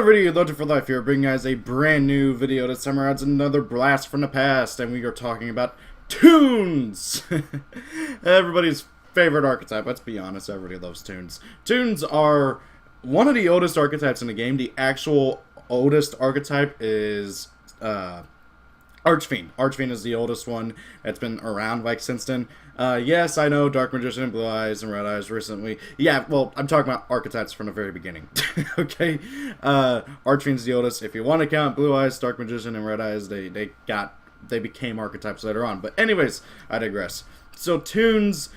Another video, Legend for Life here, bringing you guys a brand new video that summarizes another blast from the past, and we are talking about Toons! Everybody's favorite archetype, let's be honest, everybody loves Toons. Toons are one of the oldest archetypes in the game. The actual oldest archetype is, Archfiend. Archfiend is the oldest one that's been around, like, since then. Yes, I know Dark Magician, Blue Eyes, and Red Eyes recently. Yeah, well, I'm talking about archetypes from the very beginning. Okay? Archfiend's the oldest. If you want to count Blue Eyes, Dark Magician, and Red Eyes, they became archetypes later on. But anyways, I digress. So Toons,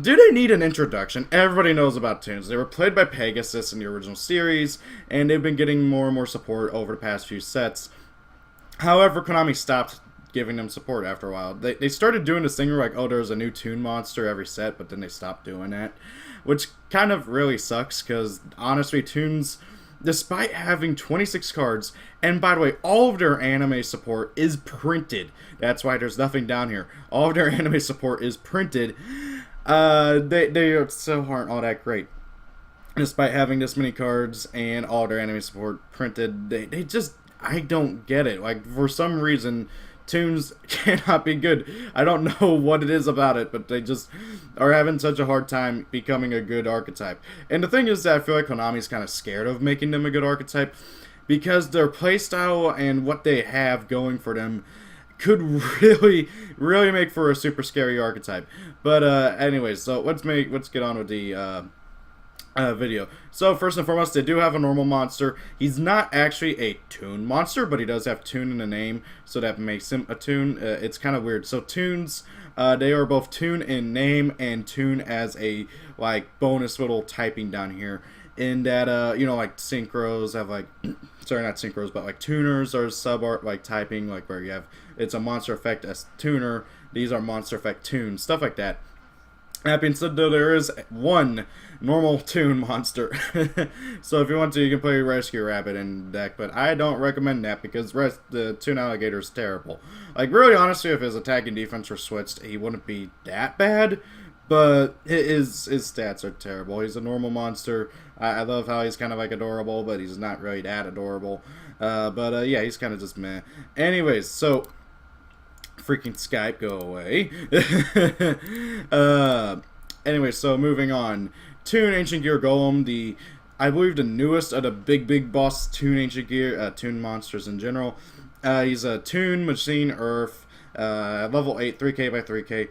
do they need an introduction? Everybody knows about Toons. They were played by Pegasus in the original series, and they've been getting more and more support over the past few sets. However, Konami stopped giving them support after a while. They started doing this thing where, like, oh, there's a new Toon monster every set, but then they stopped doing that, which kind of really sucks, because honestly, Toons, despite having 26 cards, and by the way, all of their anime support is printed. That's why there's nothing down here. All of their anime support is printed. They still aren't all that great. Despite having this many cards and all their anime support printed, they just... I don't get it. Like, for some reason, Toons cannot be good. I don't know what it is about it, but they just are having such a hard time becoming a good archetype. And the thing is that I feel like Konami's kind of scared of making them a good archetype, because their playstyle and what they have going for them could really make for a super scary archetype. But anyways, so let's get on with the video. So first and foremost, they do have a normal monster. He's not actually a Toon monster, but he does have Toon in the name, so that makes him a Toon. It's kind of weird. So Toons, they are both Toon in name and Toon as a, like, bonus little typing down here. In that, you know, like, synchros have, like, sorry, not synchros, but, like, tuners are sub-art, like, typing, like, where you have, it's a monster effect as tuner. These are monster effect Toons, stuff like that. That being said, though, there is one normal Toon monster. So if you want to, you can play Rescue Rabbit in deck, but I don't recommend that, because the Toon Alligator is terrible. Like, really, honestly, if his attack and defense were switched, he wouldn't be that bad, but his stats are terrible. He's a normal monster. I love how he's kind of, like, adorable, but he's not really that adorable. Yeah, he's kind of just meh. Anyways, so... freaking Skype, go away. Anyway, so moving on. Toon Ancient Gear Golem, I believe the newest of the big boss Toon Ancient Gear, Toon monsters in general. He's a Toon Machine Earth, level 8, 3k by 3k.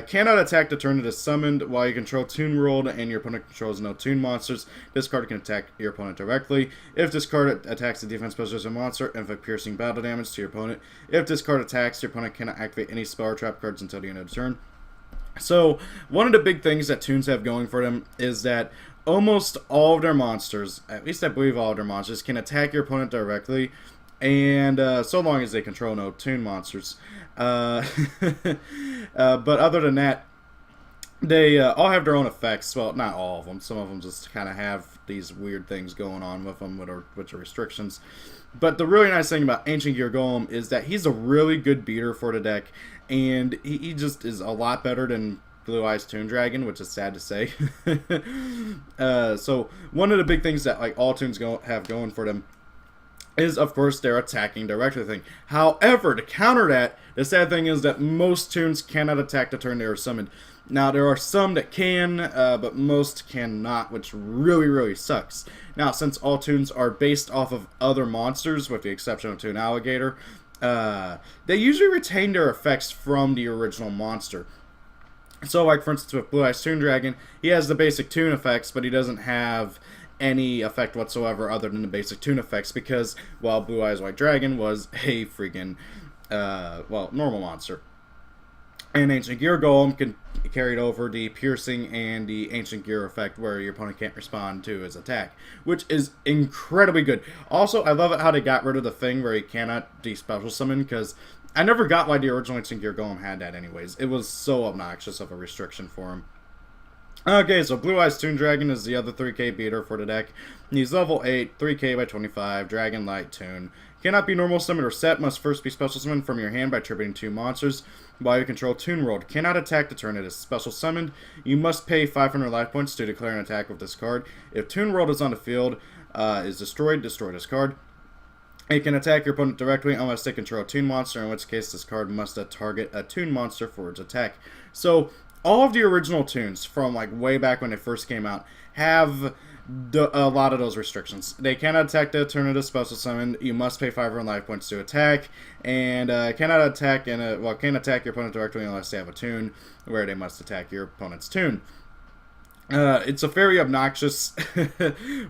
Cannot attack the turn it is summoned. While you control Toon World and your opponent controls no Toon monsters, this card can attack your opponent directly. If this card attacks the defense position monster, inflict piercing battle damage to your opponent. If this card attacks, your opponent cannot activate any spell or trap cards until the end of the turn. So, one of the big things that Toons have going for them is that almost all of their monsters, at least I believe all of their monsters, can attack your opponent directly, and so long as they control no Toon monsters. But other than that, they all have their own effects. Well, not all of them. Some of them just kind of have these weird things going on with them, which are restrictions. But the really nice thing about Ancient Gear Golem is that he's a really good beater for the deck, and he just is a lot better than Blue Eyes Toon Dragon, which is sad to say. So one of the big things that, like, all Toons have going for them is, of course, their attacking directly thing. However, to counter that, the sad thing is that most Toons cannot attack the turn they are summoned. Now, there are some that can, but most cannot, which really sucks. Now, since all Toons are based off of other monsters, with the exception of Toon Alligator, they usually retain their effects from the original monster. So, like, for instance, with Blue Eyes Toon Dragon, he has the basic Toon effects, but he doesn't have any effect whatsoever other than the basic Toon effects, because, well, Blue Eyes White Dragon was a freaking, normal monster. And Ancient Gear Golem can carry over the piercing and the Ancient Gear effect, where your opponent can't respond to his attack, which is incredibly good. Also, I love it how they got rid of the thing where he cannot de-special summon, because I never got why the original Ancient Gear Golem had that anyways. It was so obnoxious of a restriction for him. Okay, so Blue Eyes Toon Dragon is the other 3k beater for the deck. He's level 8, 3k by 25, Dragon Light Toon. Cannot be normal summoned or set, must first be special summoned from your hand by tributing 2 monsters. While you control Toon World, cannot attack the turn it is special summoned. You must pay 500 life points to declare an attack with this card. If Toon World is on the field, is destroyed, destroy this card. It can attack your opponent directly unless they control a Toon monster, in which case this card must target a Toon monster for its attack. So all of the original Toons from like way back when they first came out have a lot of those restrictions. They cannot attack the alternative special summon. You must pay 500 life points to attack, and can't attack your opponent directly unless they have a Toon, where they must attack your opponent's Toon. It's a very obnoxious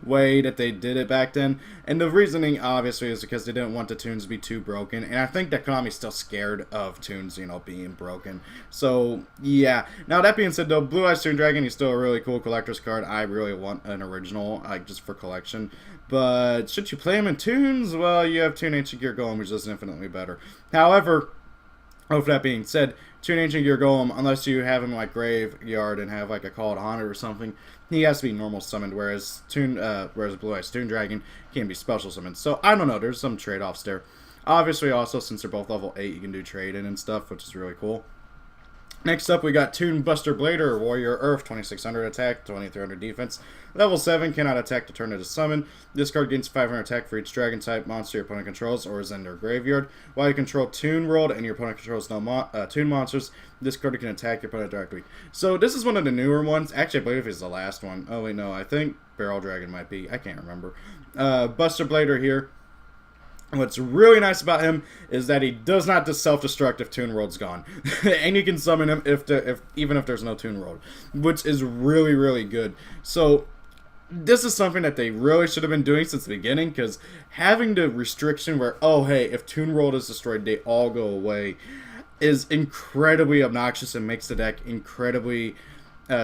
way that they did it back then, and the reasoning obviously is because they didn't want the Toons to be too broken, and I think that Konami's still scared of Toons, you know, being broken. So yeah. Now that being said, though, Blue Eyes Toon Dragon is still a really cool collector's card. I really want an original, like just for collection. But should you play him in Toons? Well, you have Toon Ancient Gear Golem, which is infinitely better. However, with that being said, Toon Ancient Gear Golem, unless you have him like Graveyard and have like a Call to Honor or something, he has to be normal summoned, whereas Blue Eyes Toon Dragon can be special summoned. So I don't know, there's some trade-offs there. Obviously also, since they're both level 8, you can do trade-in and stuff, which is really cool. Next up, we got Toon Buster Blader, Warrior Earth, 2600 attack, 2300 defense. Level 7, cannot attack to turn into summon. This card gains 500 attack for each dragon type monster your opponent controls or is in their graveyard. While you control Toon World and your opponent controls no Toon monsters, this card can attack your opponent directly. So this is one of the newer ones. Actually, I believe it's the last one. Oh wait, no, I think Barrel Dragon might be. I can't remember. Buster Blader here. What's really nice about him is that he does not self-destruct if Toon World's gone. And you can summon him even if there's no Toon World, which is really, really good. So this is something that they really should have been doing since the beginning, because having the restriction where, oh hey, if Toon World is destroyed, they all go away, is incredibly obnoxious and makes the deck incredibly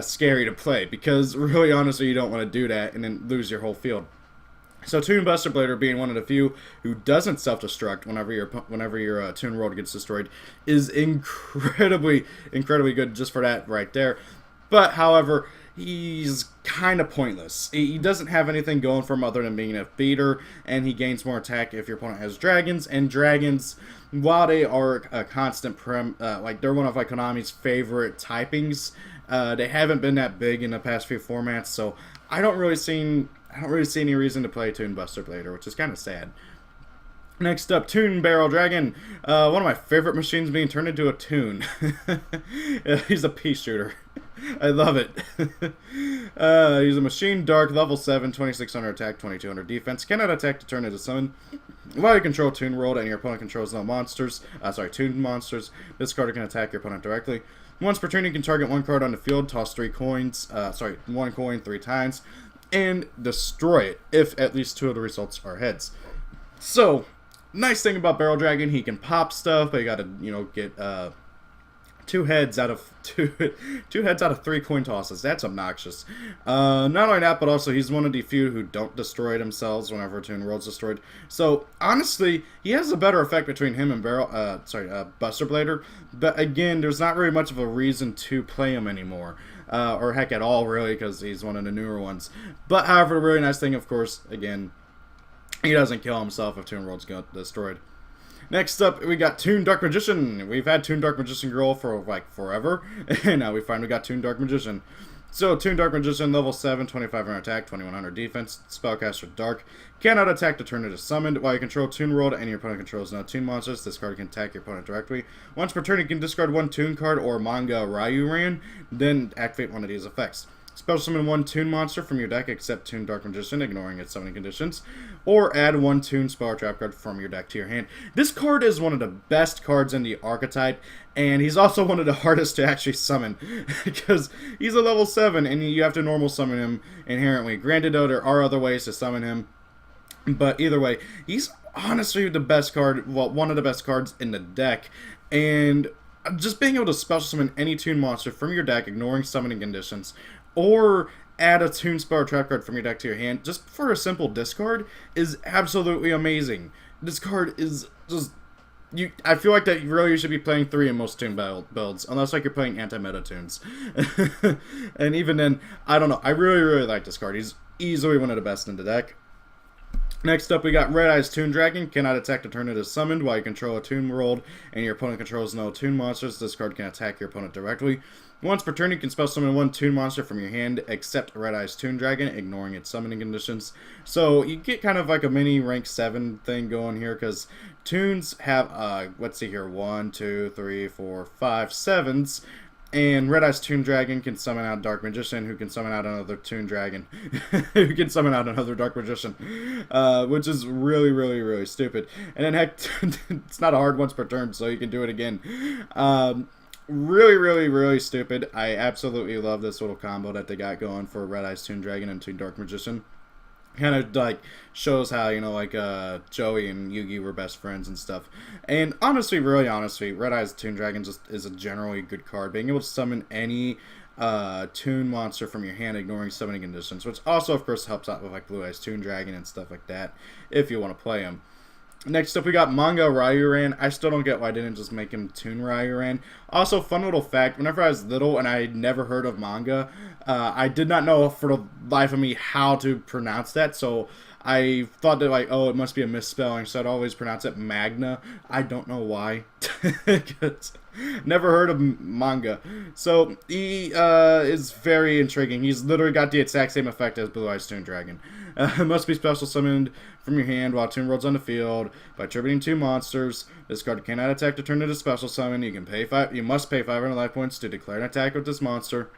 scary to play, because really honestly you don't want to do that and then lose your whole field. So Toon Buster Blader, being one of the few who doesn't self-destruct whenever your Toon World gets destroyed, is incredibly good just for that right there. But however, he's kind of pointless. He doesn't have anything going for him other than being a beater, and he gains more attack if your opponent has dragons. And dragons, while they are a constant like they're one of like Konami's favorite typings, they haven't been that big in the past few formats. So I don't really see any reason to play Toon Buster Blader, which is kind of sad. Next up, Toon Barrel Dragon. One of my favorite machines being turned into a Toon. He's a pea shooter. I love it. He's a machine, dark, level 7, 2600 attack, 2200 defense. Cannot attack to turn into summon. While you control Toon World and your opponent controls no monsters, Toon monsters, this card can attack your opponent directly. Once per turn, you can target one card on the field, toss 3 coins, one coin 3 times, and destroy it if at least 2 of the results are heads. So, nice thing about Barrel Dragon, he can pop stuff, but you gotta, you know, get 2 heads out of 3 coin tosses. That's obnoxious. Not only that, but also he's one of the few who don't destroy themselves whenever Toon World's destroyed. So honestly, he has a better effect between him and Buster Blader. But again, there's not really much of a reason to play him anymore. Or heck at all, really, because he's one of the newer ones. But however, the really nice thing, of course, again, he doesn't kill himself if Toon World's destroyed. Next up, we got Toon Dark Magician. We've had Toon Dark Magician girl for like forever, and now we finally got Toon Dark Magician. So, Toon Dark Magician, level 7, 2500 attack, 2100 defense, spellcaster Dark. Cannot attack to turn into summoned. While you control Toon World and your opponent controls no Toon monsters, this card can attack your opponent directly. Once per turn, you can discard 1 Toon card or Manga Ryuran, then activate one of these effects. Special summon 1 Toon monster from your deck except Toon Dark Magician, ignoring its summoning conditions. Or add 1 Toon spell or trap card from your deck to your hand. This card is one of the best cards in the archetype, and he's also one of the hardest to actually summon. Because he's a level 7, and you have to normal summon him inherently. Granted, though, there are other ways to summon him. But either way, he's honestly the best card, well, one of the best cards in the deck. And just being able to special summon any Toon monster from your deck, ignoring summoning conditions, or add a Toon spell or trap card from your deck to your hand, just for a simple discard, is absolutely amazing. This card is just... I feel like that really you should be playing 3 in most Toon builds, unless like you're playing anti-meta Toons. And even then, I don't know, I really like this card. He's easily one of the best in the deck. Next up, we got Red Eyes Toon Dragon. Cannot attack to turn it is summoned while you control a Toon world and your opponent controls no Toon monsters. This card can attack your opponent directly. Once per turn, you can spell summon one Toon monster from your hand except Red Eyes Toon Dragon, ignoring its summoning conditions. So you get kind of like a mini rank 7 thing going here because Toons have, let's see here, 1, 2, 3, 4, 5, 7s. And Red Eyes Toon Dragon can summon out Dark Magician, who can summon out another Toon Dragon, who can summon out another Dark Magician, which is really, really, really stupid. And then heck, it's not a hard once per turn, so you can do it again. Really, really, really stupid. I absolutely love this little combo that they got going for Red Eyes Toon Dragon and Toon Dark Magician. Kind of like shows how, you know, like Joey and Yugi were best friends and stuff. And honestly, really honestly, Red Eyes Toon Dragon just is a generally good card. Being able to summon any Toon monster from your hand, ignoring summoning conditions, which also of course helps out with like Blue Eyes Toon Dragon and stuff like that if you want to play him. Next up, we got Manga Ryuran. I still don't get why I didn't just make him Toon Ryuran. Also, fun little fact, whenever I was little and I had never heard of manga, I did not know for the life of me how to pronounce that, so I thought that, like, oh, it must be a misspelling, so I'd always pronounce it Magna. I don't know why. Never heard of manga. So, he is very intriguing. He's literally got the exact same effect as Blue Eyes Toon Dragon. Must be special summoned from your hand while Toon rolls on the field by attributing 2 monsters. This card cannot attack to turn it into special summon. You must pay 500 life points to declare an attack with this monster.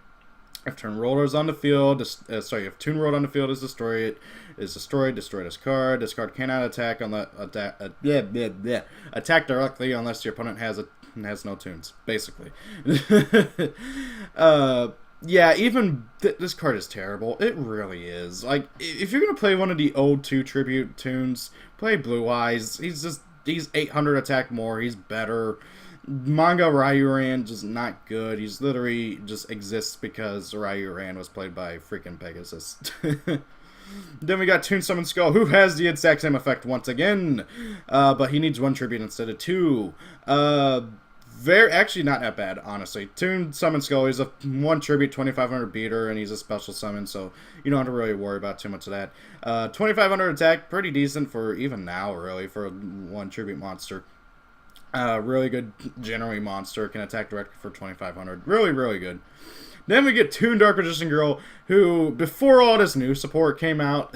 If Toon roller is on the field, if Toon rolled on the field is destroyed. Destroy this card. This card cannot attack attack directly unless your opponent has no Toons. Basically, yeah. Even this card is terrible. It really is. Like, if you're gonna play one of the old 2 tribute Toons, play Blue Eyes. He's 800 attack more. He's better. Manga Ryuran just not good. He's literally just exists because Ryuran was played by freaking Pegasus. Then we got Toon Summon Skull, who has the exact same effect once again, but he needs 1 tribute instead of 2. Actually not that bad, honestly. Toon Summon Skull, he's a 1 tribute, 2500 beater, and he's a special summon, so you don't have to really worry about too much of that. 2500 attack, pretty decent for even now, really, for a 1 tribute monster. Really good generally monster, can attack directly for 2500. Really, really good. Then we get Toon Dark Magician Girl, who, before all this new support came out,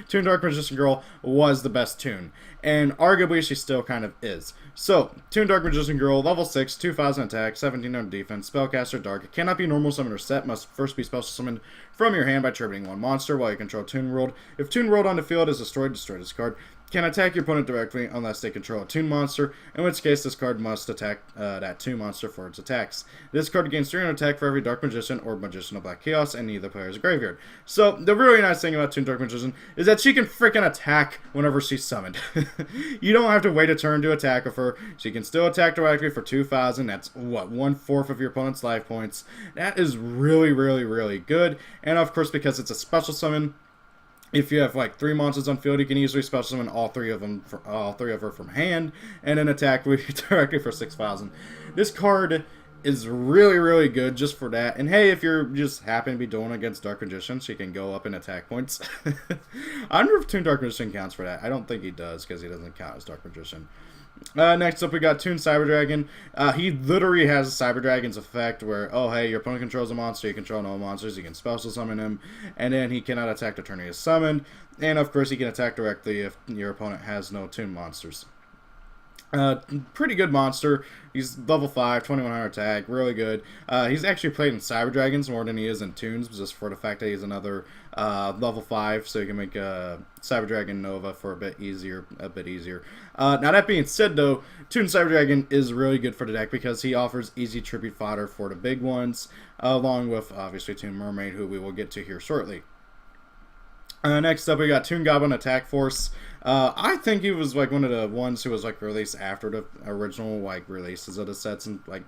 Toon Dark Magician Girl was the best Toon. And arguably, she still kind of is. So, Toon Dark Magician Girl, level 6, 2000 attack, 1700 defense, spellcaster dark. It cannot be normal summoned or set, must first be special summoned from your hand by attributing 1 monster while you control Toon World. If Toon World on the field is destroyed, destroy this card. Can attack your opponent directly unless they control a Toon monster, in which case this card must attack that Toon monster for its attacks. This card gains 300 attack for every Dark Magician or Magician of Black Chaos in either player's graveyard. So, the really nice thing about Toon Dark Magician is that she can freaking attack whenever she's summoned. You don't have to wait a turn to attack with her. She can still attack directly for 2000. That's, what, 1/4 of your opponent's life points. That is really, really, really good. And, of course, because it's a special summon, if you have like 3 monsters on field, you can easily special summon all three of her from hand, and then attack directly for 6,000. This card is really, really good just for that. And hey, if you're just happen to be doing against Dark Magician, she can go up in attack points. I wonder if Toon Dark Magician counts for that. I don't think he does because he doesn't count as Dark Magician. Next up, we got Toon Cyber Dragon. He literally has a Cyber Dragon's effect where, oh, hey, your opponent controls a monster, you control no monsters, you can special summon him, and then he cannot attack the turn he is summoned, and of course he can attack directly if your opponent has no Toon monsters. Pretty good monster. He's level 5, 2100 attack, really good. He's actually played in Cyber Dragons more than he is in Toons, just for the fact that he's another level 5, so you can make Cyber Dragon Nova for a bit easier. Now that being said though, Toon Cyber Dragon is really good for the deck because he offers easy tribute fodder for the big ones, along with obviously Toon Mermaid, who we will get to here shortly. Next up, we got Toon Goblin Attack Force. I think he was like one of the ones who was like released after the original like releases of the sets and like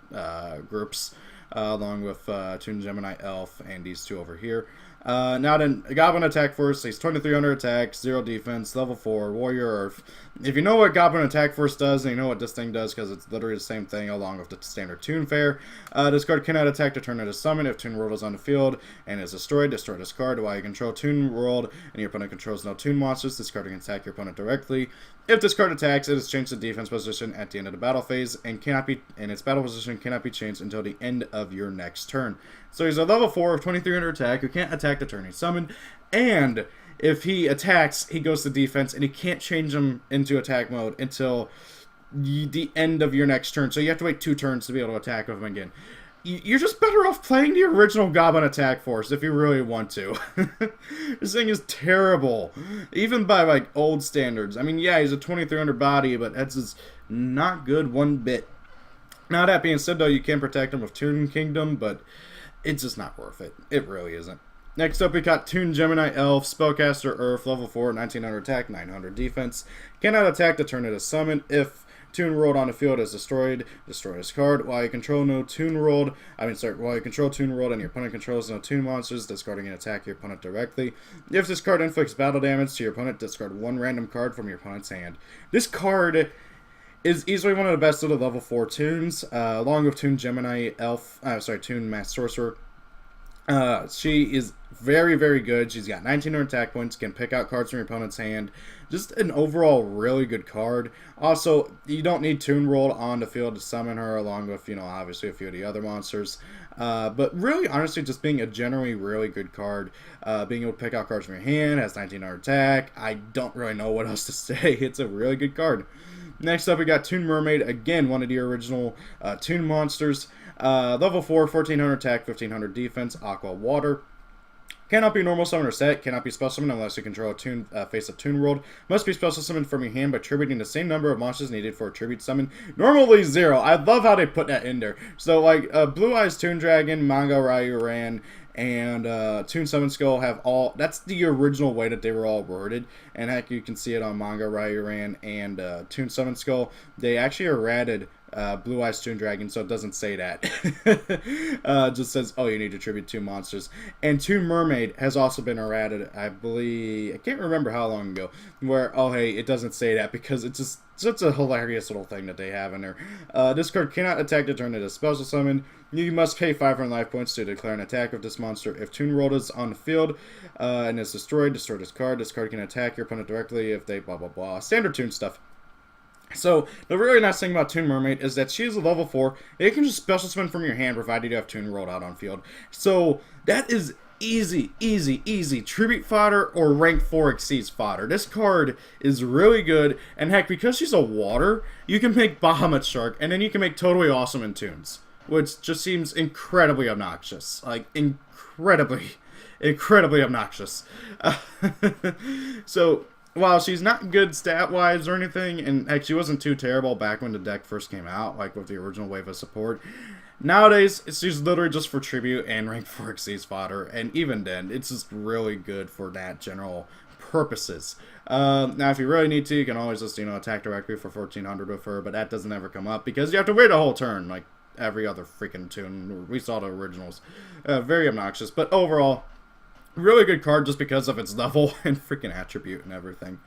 groups, along with Toon Gemini Elf and these two over here. Now then, Goblin Attack Force, he's 2300 attack, 0 defense, level 4, Warrior Earth. If you know what Goblin Attack Force does, and you know what this thing does, because it's literally the same thing along with the standard Toon Fare, this card cannot attack to turn into summon. If Toon World is on the field and is destroy this card. While you control Toon World and your opponent controls no Toon monsters, this card can attack your opponent directly. If this card attacks, it is changed to defense position at the end of the battle phase, and its battle position cannot be changed until the end of your next turn. So he's a level 4 of 2300 attack who can't attack the turn he's summoned, and if he attacks, he goes to defense, and he can't change him into attack mode until the end of your next turn. So you have to wait 2 turns to be able to attack with him again. You're just better off playing the original Goblin Attack Force if you really want to. This thing is terrible, even by like old standards. I mean, yeah, he's a 2300 body, but that's just not good one bit. Now that being said, though, you can protect him with Toon Kingdom, but it's just not worth it. It really isn't. Next up, we got Toon Gemini Elf, Spellcaster Earth, level 4, 1900 attack, 900 defense. Cannot attack to turn it as summon. If Toon World on the field is destroy this card. While you control Toon World and your opponent controls no Toon monsters, discarding an attack your opponent directly. If this card inflicts battle damage to your opponent, discard 1 random card from your opponent's hand. This card is easily one of the best of the level 4 Toons, along with Toon Gemini Elf, Toon Mass Sorcerer. She is very, very good. She's got 1900 attack points, can pick out cards from your opponent's hand. Just an overall really good card. Also, you don't need Toon World on the field to summon her, along with, obviously a few of the other monsters. But really, honestly, just being a generally really good card. Being able to pick out cards from your hand, has 1900 attack. I don't really know what else to say. It's a really good card. Next up, we got Toon Mermaid, again, one of the original Toon monsters. Level 4, 1400 attack, 1500 defense, Aqua Water. Cannot be normal summon or set, cannot be special summon unless you control a face of Toon World. Must be special summoned from your hand by tributing the same number of monsters needed for a tribute summon. Normally 0. I love how they put that in there. So, like, Blue Eyes Toon Dragon, Manga Ryu-Ran, and Toon Summon Skull have all... That's the original way that they were all worded. And heck, you can see it on Manga Ryu-Ran and Toon Summon Skull. They actually errated Blue Eyes Toon Dragon, so it doesn't say that. Just says, oh, you need to tribute 2 monsters. And Toon Mermaid has also been errated, I believe, I can't remember how long ago, where, oh, hey, it doesn't say that because it's just such a hilarious little thing that they have in there. This card cannot attack to turn it as special summon. You must pay 500 life points to declare an attack with this monster. If Toon World is on the field and is destroyed, destroy this card. This card can attack your opponent directly if they blah, blah, blah. Standard Toon stuff. So, the really nice thing about Toon Mermaid is that she is a level 4. It can just special summon from your hand provided you have Toon World out on field. So, that is easy, easy, easy tribute fodder or rank 4 exceeds fodder. This card is really good, and heck, because she's a water, you can make Bahamut Shark, and then you can make Totally Awesome in Toons, which just seems incredibly obnoxious. Like, incredibly obnoxious. So... While she's not good stat-wise or anything, and heck, she wasn't too terrible back when the deck first came out, like with the original wave of support, nowadays, she's literally just for tribute and rank 4 exceeds fodder, and even then, it's just really good for that general purposes. Now, if you really need to, you can always just, attack directly for 1400 with her, but that doesn't ever come up, because you have to wait a whole turn, like every other freaking Toon. We saw the originals. Very obnoxious, but overall... Really good card just because of its level and freaking attribute and everything.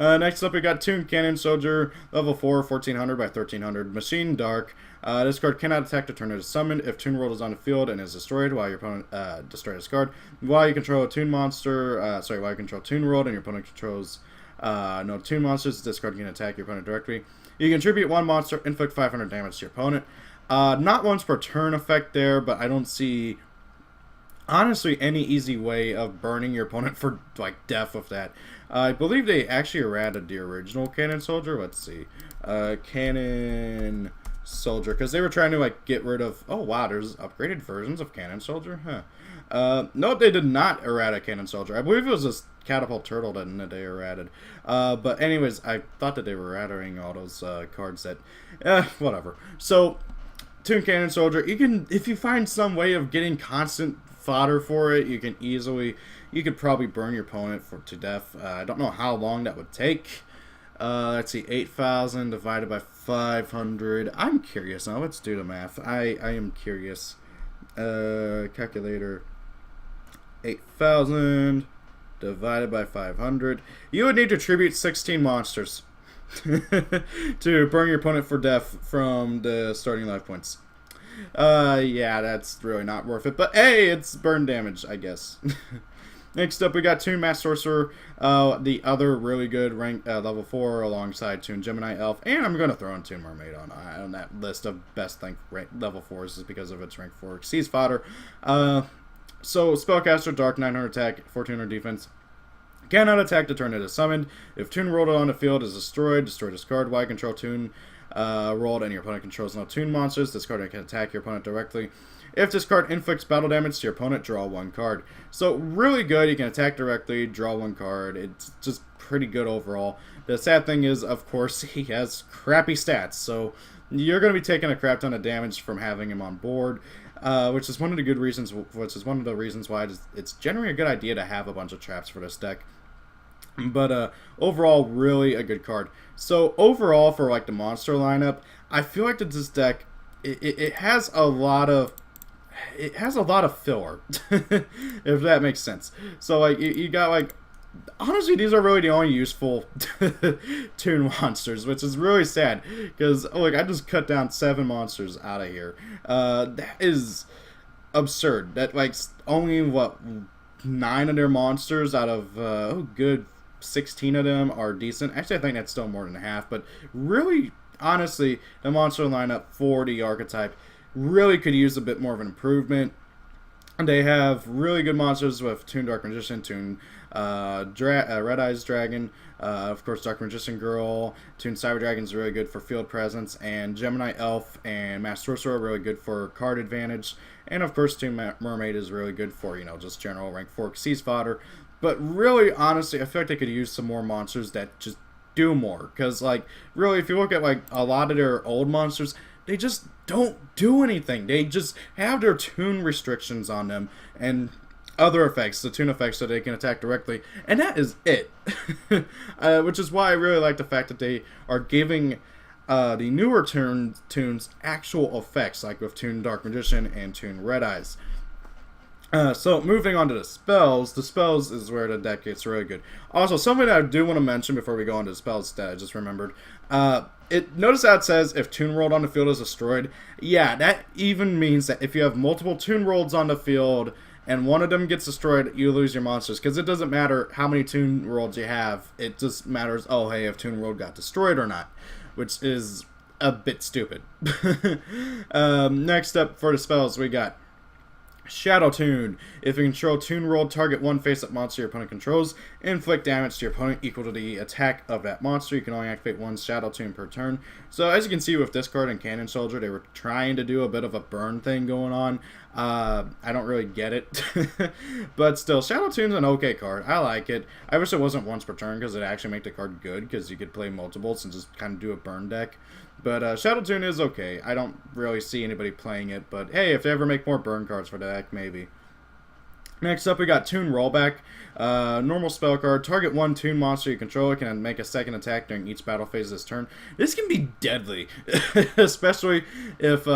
Next up, we got Toon Cannon Soldier, level 4, 1400 by 1300. Machine Dark. This card cannot attack to turn it as summoned. If Toon World is on the field and is destroyed while your opponent destroys this card. While you control a Toon monster, while you control Toon World and your opponent controls no Toon monsters, this card can attack your opponent directly. You can tribute 1 monster, inflict 500 damage to your opponent. Not once per turn effect there, but I don't see... honestly any easy way of burning your opponent for like death with that. I believe they actually errated the original Cannon Soldier. Let's see, Cannon Soldier, because they were trying to like get rid of... oh wow, there's upgraded versions of Cannon Soldier, huh? No, they did not errata Cannon Soldier. I believe it was this Catapult Turtle that they errated. But anyways, I thought that they were errating all those cards that whatever. So Toon Cannon Soldier, you can, if you find some way of getting constant fodder for it, you could probably burn your opponent to death. I don't know how long that would take. Let's see, 8,000 divided by 500. I'm curious now. Let's do the math. I am curious. Calculator. 8,000 divided by 500. You would need to tribute 16 monsters to burn your opponent for death from the starting life points. Yeah, that's really not worth it. But hey, it's burn damage, I guess. Next up, we got Toon Master Sorcerer, the other really good rank level 4 alongside Toon Gemini Elf, and I'm going to throw in Toon Mermaid on that list of best level 4s just because of its rank 4 Xyz fodder. So, Spellcaster, Dark, 900 attack, 1400 defense. Cannot attack the turn it is summoned. If Toon rolled on the field is destroyed, destroy discard. Y control Toon rolled and your opponent controls no Toon monsters. This card can attack your opponent directly. If this card inflicts battle damage to your opponent, draw 1 card. So really good. You can attack directly, draw 1 card. It's just pretty good overall. The sad thing is, of course, he has crappy stats. So you're going to be taking a crap ton of damage from having him on board, which is one of the good reasons. Which is one of the reasons why it's generally a good idea to have a bunch of traps for this deck. But overall, really a good card. So overall, for like the monster lineup, I feel like that this deck it has a lot of filler, if that makes sense. So like you got like, honestly, these are really the only useful Toon monsters, which is really sad because look, I just cut down 7 monsters out of here. That is absurd. That like only what 9 of their monsters out of good 16 of them are decent. Actually, I think that's still more than half, but really, honestly, the monster lineup for the archetype really could use a bit more of an improvement. They have really good monsters with Toon Dark Magician, Toon Red Eyes Dragon, of course Dark Magician Girl, Toon Cyber Dragon is really good for field presence, and Gemini Elf and Master Sorcerer are really good for card advantage, and of course Toon Mermaid is really good for, you know, just general rank 4 Xyz fodder. But really, honestly, I feel like they could use some more monsters that just do more. Because, like, really, if you look at, like, a lot of their old monsters, they just don't do anything. They just have their Toon restrictions on them and other effects, the Toon effects, so they can attack directly. And that is it. Which is why I really like the fact that they are giving the newer Toons actual effects, like with Toon Dark Magician and Toon Red Eyes. So moving on to the spells is where the deck gets really good. Also, something that I do want to mention before we go on to the spells that I just remembered. Notice how it says if Toon rolled on the field is destroyed. Yeah, that even means that if you have multiple Toon rolls on the field and one of them gets destroyed, you lose your monsters. Because it doesn't matter how many Toon rolls you have. It just matters, oh hey, if Toon roll got destroyed or not. Which is a bit stupid. Next up for the spells, we got Shadow Toon. If you control Toon roll, target one face-up monster your opponent controls, inflict damage to your opponent equal to the attack of that monster. You can only activate 1 Shadow Toon per turn. So as you can see with this card and Cannon Soldier, they were trying to do a bit of a burn thing going on. I don't really get it. But still, Shadow Toon's an okay card. I like it. I wish it wasn't once per turn because it actually make the card good because you could play multiples and just kind of do a burn deck. But Shadow Toon is okay. I don't really see anybody playing it, but hey, if they ever make more burn cards for the deck, maybe. Next up, we got Toon Rollback. Normal spell card. Target 1 Toon monster you control. It can make a second attack during each battle phase of this turn. This can be deadly, especially if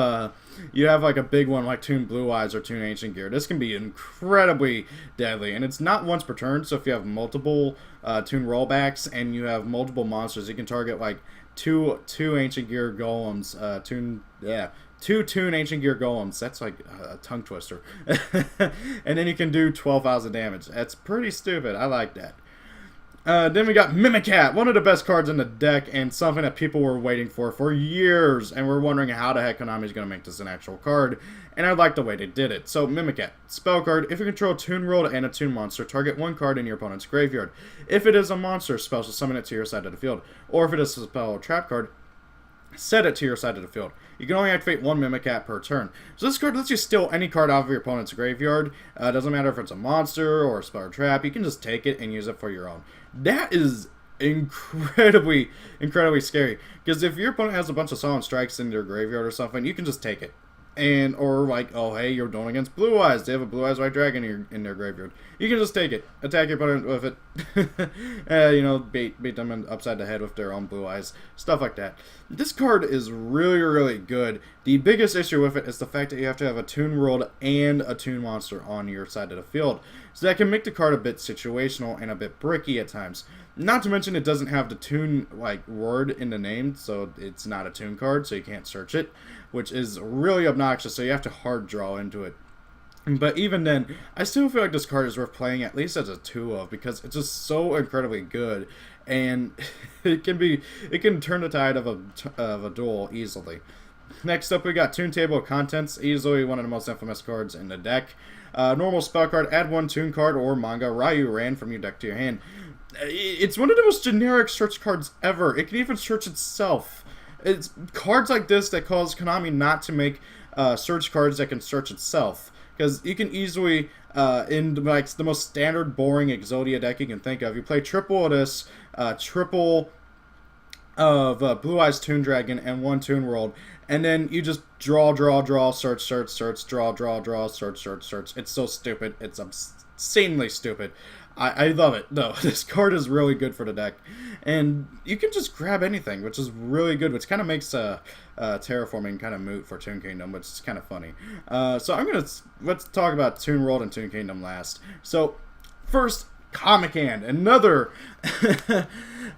you have like a big one like Toon Blue Eyes or Toon Ancient Gear. This can be incredibly deadly, and it's not once per turn, so if you have multiple Toon Rollbacks and you have multiple monsters, you can target like two Ancient Gear Golems, two Toon Ancient Gear Golems. That's like a tongue twister. And then you can do 12,000 damage. That's pretty stupid. I like that. Then we got Mimicat, one of the best cards in the deck, and something that people were waiting for years, and we're wondering how the heck Konami's going to make this an actual card, and I like the way they did it. So, Mimicat, spell card. If you control a Toon roll and a Toon monster, target 1 card in your opponent's graveyard. If it is a monster, spell shall summon it to your side of the field. Or if it is a spell or trap card, set it to your side of the field. You can only activate 1 Mimicat per turn. So this card lets you steal any card out of your opponent's graveyard. Doesn't matter if it's a monster or a spell or trap. You can just take it and use it for your own. That is incredibly scary. Because if your opponent has a bunch of Solemn Strikes in their graveyard or something, you can just take it. And, or like, oh hey, you're going against Blue Eyes. They have a Blue Eyes White Dragon in their graveyard. You can just take it, attack your opponent with it, you know, bait them upside the head with their own Blue Eyes, stuff like that. This card is really, really good. The biggest issue with it is the fact that you have to have a Toon World and a Toon Monster on your side of the field. So that can make the card a bit situational and a bit bricky at times. Not to mention it doesn't have the Toon like word in the name, so it's not a Toon card, so you can't search it, which is really obnoxious, so you have to hard draw into it. But even then, I still feel like this card is worth playing at least as a 2-of, because it's just so incredibly good, and it can turn the tide of a duel easily. Next up, we got Toon Table of Contents, easily one of the most infamous cards in the deck. Normal spell card, add 1 Toon card or manga Ryu Ran from your deck to your hand. It's one of the most generic search cards ever. It can even search itself. It's cards like this that cause Konami not to make search cards that can search itself. Because you can easily, in like the most standard boring Exodia deck you can think of, you play triple of this, triple of Blue Eyes Toon Dragon and 1 Toon World, and then you just draw, search, draw, search. It's so stupid. It's insanely stupid. I love it, though. This card is really good for the deck. And you can just grab anything, which is really good, which kind of makes terraforming kind of moot for Toon Kingdom, which is kind of funny. So let's talk about Toon World and Toon Kingdom last. So, first, Comic Hand. Another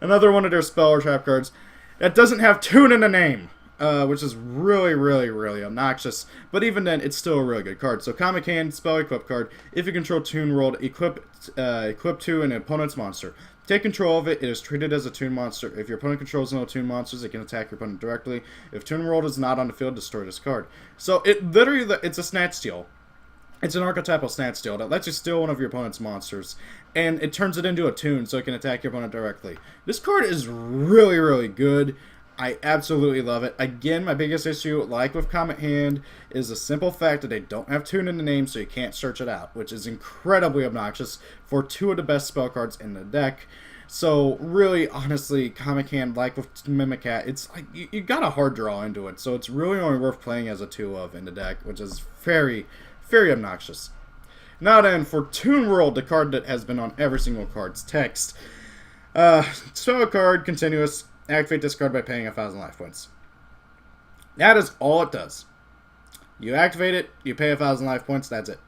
one of their spell or trap cards that doesn't have Toon in the name. Which is really, really, really obnoxious. But even then, it's still a really good card. So, Comic Hand, spell equip card. If you control Toon World, equip to an opponent's monster. Take control of it. It is treated as a Toon monster. If your opponent controls no Toon monsters, it can attack your opponent directly. If Toon World is not on the field, destroy this card. So, it's a snatch steal. It's an archetypal snatch steal that lets you steal one of your opponent's monsters, and it turns it into a Toon so it can attack your opponent directly. This card is really, really good. I absolutely love it. Again, my biggest issue, like with Comet Hand, is the simple fact that they don't have Toon in the name, so you can't search it out, which is incredibly obnoxious for 2 of the best spell cards in the deck. So, really, honestly, Comic Hand, like with Mimicat, it's like, you gotta hard draw into it, so it's really only worth playing as a 2-of in the deck, which is very, very obnoxious. Now then, for Toon World, the card that has been on every single card's text. Spell card, continuous. Activate this card by paying 1,000 life points. That is all it does. You activate it, you pay 1,000 life points, that's it.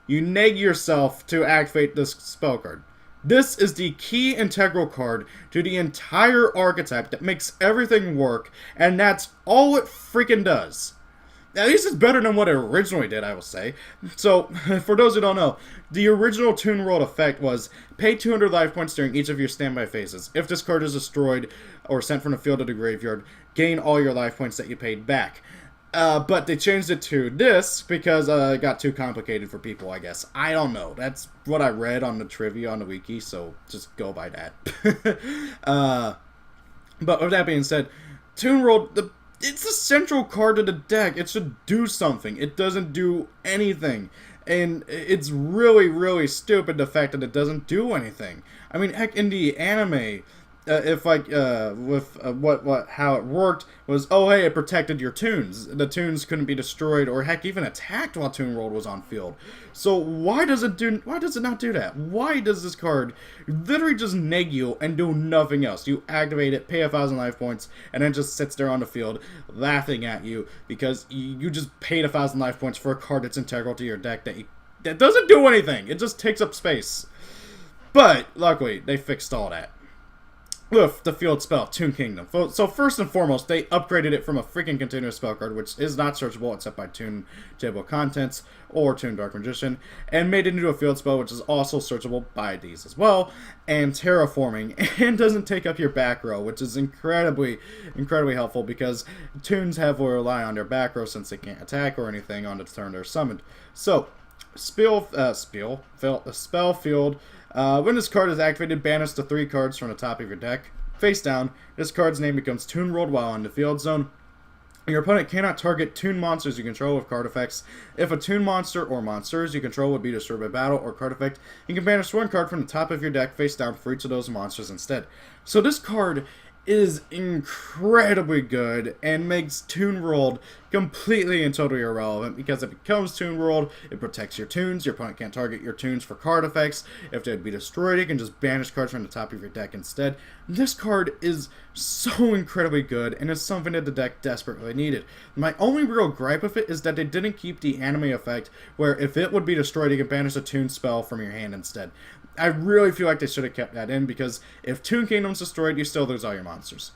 You neg yourself to activate this spell card. This is the key integral card to the entire archetype that makes everything work, and that's all it freaking does. At least it's better than what it originally did, I will say. So, for those who don't know, the original Toon World effect was pay 200 life points during each of your standby phases. If this card is destroyed or sent from the field to the graveyard, gain all your life points that you paid back. But they changed it to this because it got too complicated for people, I guess. I don't know. That's what I read on the trivia on the wiki, so just go by that. But with that being said, Toon World, it's the central card of the deck. It should do something. It doesn't do anything. And it's really, really stupid, the fact that it doesn't do anything. I mean, heck, in the anime, how it worked was, oh hey, it protected your Toons. The Toons couldn't be destroyed or heck even attacked while Toon World was on field. So why does it not do that? Why does this card literally just neg you and do nothing else? You activate it, pay 1,000 life points, and then just sits there on the field laughing at you because you just paid 1,000 life points for a card that's integral to your deck that doesn't do anything. It just takes up space. But luckily, they fixed all that with the field spell, Toon Kingdom. So first and foremost, they upgraded it from a freaking continuous spell card, which is not searchable except by Toon Table of Contents or Toon Dark Magician, and made it into a field spell, which is also searchable by these as well, and terraforming, and doesn't take up your back row, which is incredibly, incredibly helpful because Toons heavily rely on their back row since they can't attack or anything on the turn they're summoned. So, spell field. When this card is activated, banish the 3 cards from the top of your deck. Face down, this card's name becomes Toon World while in the field zone. Your opponent cannot target Toon monsters you control with card effects. If a Toon monster or monsters you control would be destroyed by battle or card effect, you can banish 1 card from the top of your deck face down for each of those monsters instead. So this card is incredibly good and makes Toon World completely and totally irrelevant, because if it becomes Toon World, it protects your Toons. Your opponent can't target your Toons for card effects. If they'd be destroyed, you can just banish cards from the top of your deck instead. This card is so incredibly good, and it's something that the deck desperately needed. My only real gripe with it is that they didn't keep the anime effect, where if it would be destroyed, you can banish a Toon spell from your hand instead. I really feel like they should have kept that in, because if Toon Kingdom's destroyed, you still lose all your monsters.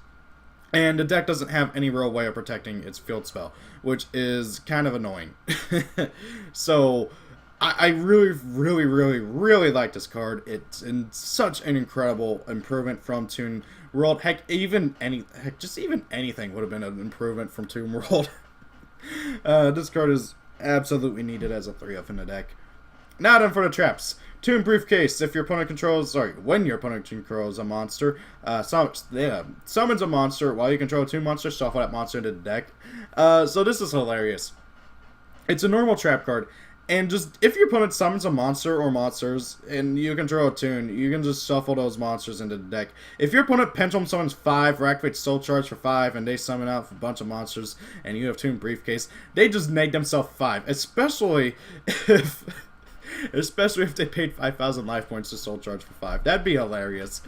And the deck doesn't have any real way of protecting its field spell, which is kind of annoying. So, I really, really, really, really like this card. It's such an incredible improvement from Toon World. Heck, just even anything would have been an improvement from Toon World. This card is absolutely needed as a 3-of in the deck. Now then for the traps. Toon Briefcase. If your opponent controls, when your opponent controls a monster, summons a monster while you control a Toon monster, shuffle that monster into the deck. So this is hilarious. It's a normal trap card, and just if your opponent summons a monster or monsters and you control a Toon, you can just shuffle those monsters into the deck. If your opponent Pendulum summons 5 or activates Soul Charge for 5 and they summon out a bunch of monsters and you have Toon Briefcase, they just neg themselves 5, especially if they paid 5,000 life points to Soul Charge for 5. That'd be hilarious.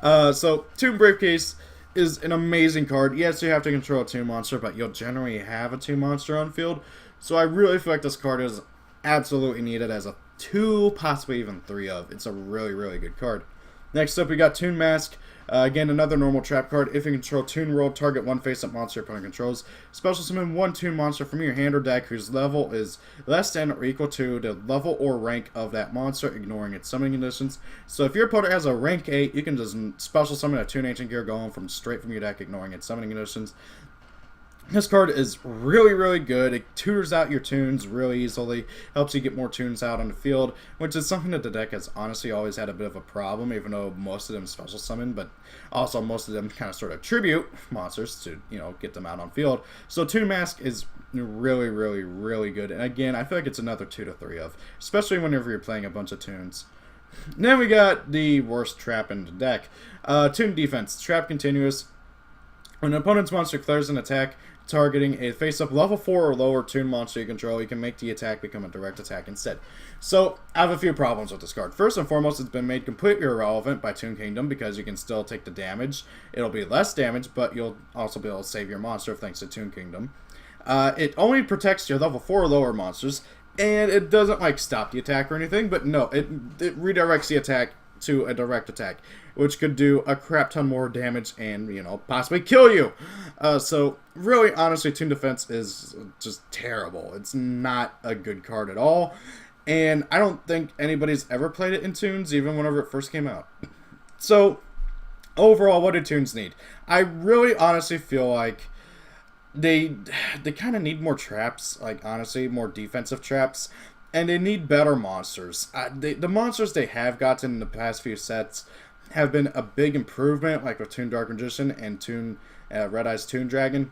So, Toon Briefcase is an amazing card. Yes, you have to control a Toon monster, but you'll generally have a Toon monster on field. So I really feel like this card is absolutely needed as a 2, possibly even 3-of. It's a really, really good card. Next up, we got Toon Mask. Again, another normal trap card. If you control Toon World, target one face-up monster your opponent controls. Special summon one Toon monster from your hand or deck whose level is less than or equal to the level or rank of that monster, ignoring its summoning conditions. So if your opponent has a rank 8, you can just special summon a Toon Ancient Gear Golem straight from your deck, ignoring its summoning conditions. This card is really, really good. It tutors out your Toons really easily, helps you get more Toons out on the field, which is something that the deck has honestly always had a bit of a problem, even though most of them special summon, but also most of them kind of sort of tribute monsters to, get them out on field. So Toon Mask is really, really, really good. And again, I feel like it's another 2 to 3-of, especially whenever you're playing a bunch of Toons. Then we got the worst trap in the deck. Toon Defense. Trap Continuous. When an opponent's monster declares an attack targeting a face-up level 4 or lower Toon monster you control, you can make the attack become a direct attack instead. So, I have a few problems with this card. First and foremost, it's been made completely irrelevant by Toon Kingdom because you can still take the damage. It'll be less damage, but you'll also be able to save your monster thanks to Toon Kingdom. It only protects your level 4 or lower monsters, and it doesn't, stop the attack or anything, but no, it redirects the attack to a direct attack, which could do a crap ton more damage and, possibly kill you. So, really, honestly, Toon Defense is just terrible. It's not a good card at all, and I don't think anybody's ever played it in Toons, even whenever it first came out. So, overall, what do Toons need? I really honestly feel like they kind of need more traps, honestly, more defensive traps. And they need better monsters. The monsters they have gotten in the past few sets have been a big improvement, like with Toon Dark Magician and Toon Red Eyes Toon Dragon.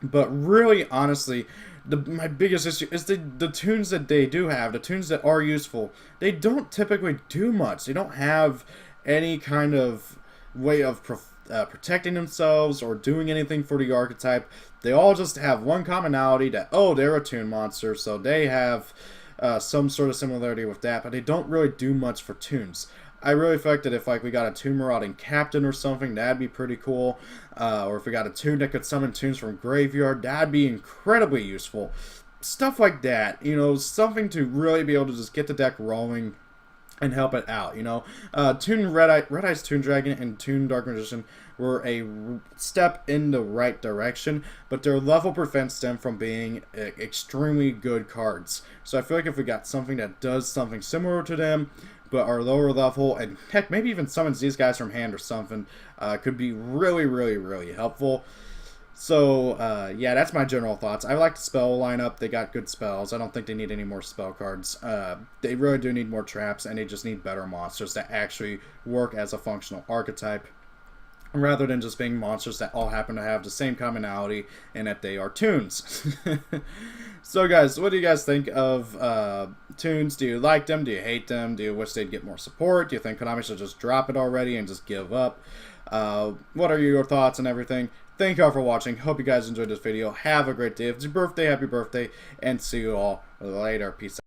But really, honestly, my biggest issue is the Toons that they do have, the Toons that are useful, they don't typically do much. They don't have any kind of way of protecting themselves or doing anything for the archetype. They all just have one commonality that, they're a Toon monster, so they have some sort of similarity with that, but they don't really do much for Toons. I really feel like that if we got a Toon Marauding Captain or something, that'd be pretty cool. Or if we got a Toon that could summon Toons from Graveyard, that'd be incredibly useful. Stuff like that, something to really be able to just get the deck rolling and help it out, Toon Red Eyes Toon Dragon and Toon Dark Magician were a step in the right direction, but their level prevents them from being extremely good cards. So I feel like if we got something that does something similar to them, but are lower level, and heck, maybe even summons these guys from hand or something, could be really, really, really helpful. So, yeah, that's my general thoughts. I like the spell lineup. They got good spells. I don't think they need any more spell cards. They really do need more traps, and they just need better monsters that actually work as a functional archetype, rather than just being monsters that all happen to have the same commonality, and that they are Toons. So, guys, what do you guys think of Toons? Do you like them? Do you hate them? Do you wish they'd get more support? Do you think Konami should just drop it already and just give up? What are your thoughts and everything? Thank you all for watching. Hope you guys enjoyed this video. Have a great day. If it's your birthday, happy birthday. And see you all later. Peace out.